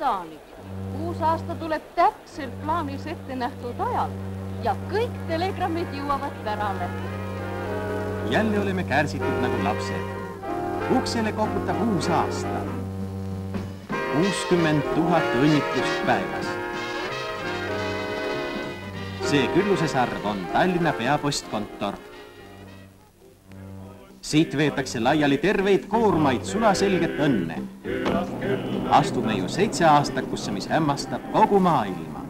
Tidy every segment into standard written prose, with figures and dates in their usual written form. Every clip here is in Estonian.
daamid, uus aasta tuleb täpselt plaanis ette nähtud ajal ja kõik telegrammid jõuavad pärale. Jälle oleme kärsitud nagu lapsed. Uksele koputab uus aasta. 60 000 õnnitlust päevas. See küllusesarv on Tallinna peapostkontor. Siit veetakse laiali terveid koormaid sulaselget õnne. Astume ju 7 aastakusse, mis hämmastab kogu maailma.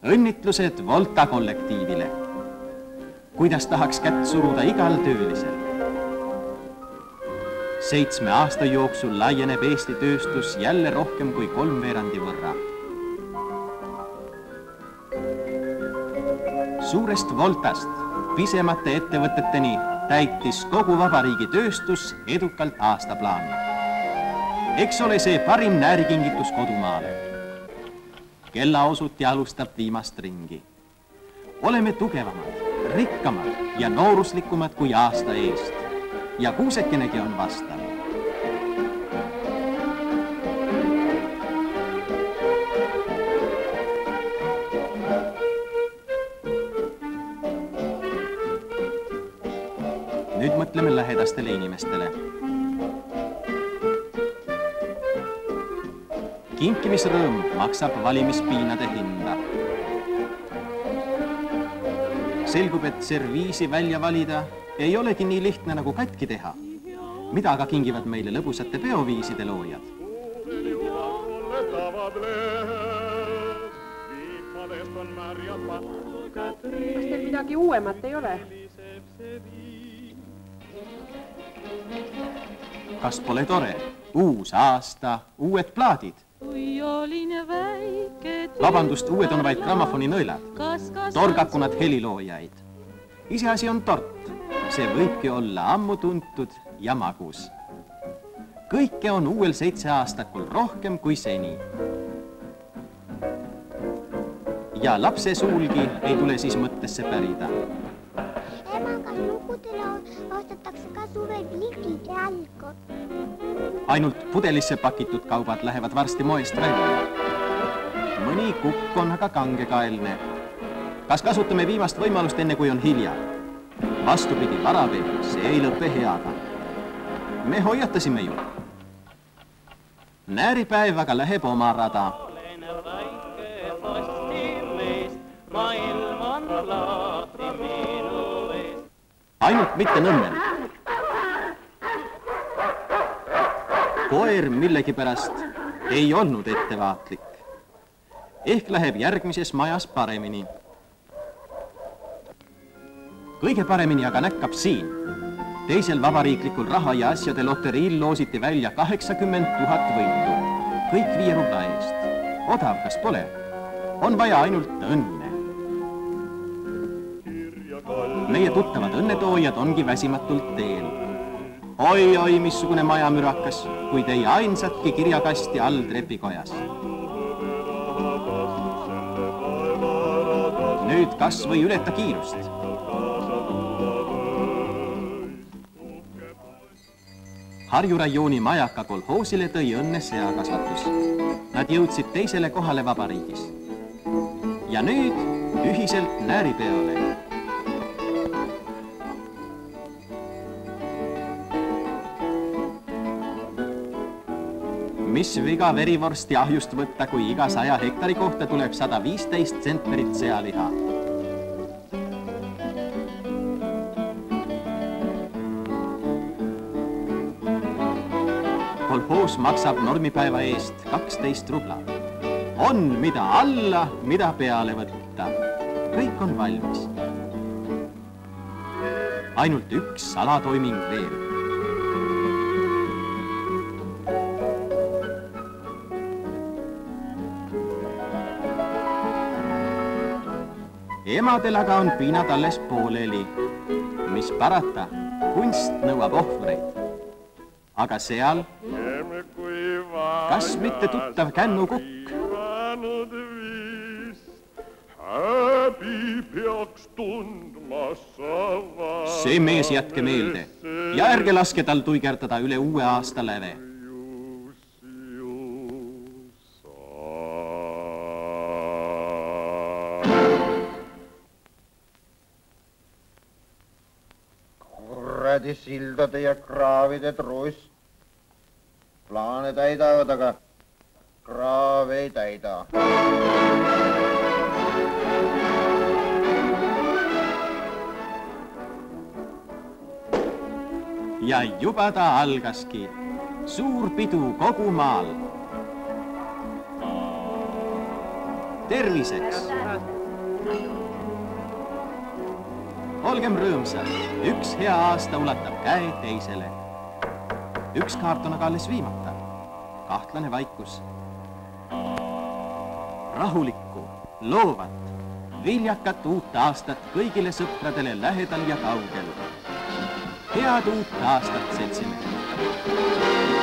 Õnnitlused Volta kollektiivile. Kuidas tahaks kätt suruda igal töölisel. 7 aasta jooksul laieneb Eesti tööstus jälle rohkem kui 3/4 võrra. Suurest Voltast pisemate ettevõteteni täitis kogu vabariigi tööstus edukalt aastaplaani. Eks ole see parim näärikingitus kodumaale. Kellaosuti alustab viimast ringi. Oleme tugevamad, rikkamad ja nooruslikumad kui aasta eest. Ja kuusekenegi on vastav. Nüüd mõtleme lähedastele inimestele. Kinkimisrõõm maksab valimispiinade hinda. Selgub, et serviisi välja valida ei olegi nii lihtne nagu katki teha. Mida aga kingivad meile lõbusate peoviiside loojad? Kas teil midagi uuemat ei ole? Kas pole tore? Uus aasta, uued plaadid. Vabandust, uued on vaid grammofoni nõelad. Torgaku nad heliloojaid. Iseasi on tort. See võibki olla ammu tuntud ja magus. Kõike on uuel 7 aastakul rohkem kui seni. Ja lapse suulgi ei tule siis mõttesse pärida. Ema, kas lugudele ostetakse ka suvel plikid jalgu? Ainult pudelisse pakitud kaubad lähevad varsti moest välja. Mõni kukk on aga kangekaelne. Kas kasutame viimast võimalust enne kui on hilja? Vastupidi, varabe, see ei lõpe heaga. Me hoiatasime ju. Nääripäev aga läheb oma rada. Ainult mitte Nõmmel. Koer millegipärast ei olnud ettevaatlik. Ehk läheb järgmises majas paremini. Kõige paremini aga näkkab siin. Teisel vabariiklikul raha ja asjade loteriil loositi välja 80 000 võitu. Kõik 5 rubla eest. Odav, kas pole? On vaja ainult õnne. Meie tuttavad õnnetoojad ongi väsimatult teel. Oi, missugune majamürakas, kui teie ainsatki kirjakasti all trepikojas. Nüüd kas või ületa kiirust. Harju rajooni Majaka kolhoosile tõi õnne seakasvatus. Nad jõudsid 2. kohale vabariigis. Ja nüüd ühiselt nääripeole. Mis viga verivorsti ahjust võtta, kui iga 100 hektari kohta tuleb 115 tsentnerit sealiha? Kolhoos maksab normipäeva eest 12 rubla. On mida alla, mida peale võtta. Kõik on valmis. Ainult üks salatoiming veel. Emadel aga on piinad alles pooleli. Mis parata, kunst nõuab ohvreid. Aga seal, kas mitte tuttav kännukukk? see mees jätke meelde ja ärge laske tal tuigertada üle uue aasta läve. Kuradi sildade ja kraavide truss. Plaane täidavad, aga kraav ei täida. Ja juba ta algaski. Suur pidu kogu maal. Terviseks! Olgem rõõmsad, üks hea aasta ulatab käe teisele. Üks kaart on aga alles viimata. Kahtlane vaikus. Rahulikku, loovat, viljakat uut aastat kõigile sõpradele lähedal ja kaugel. Head uut aastat, seltsimehed!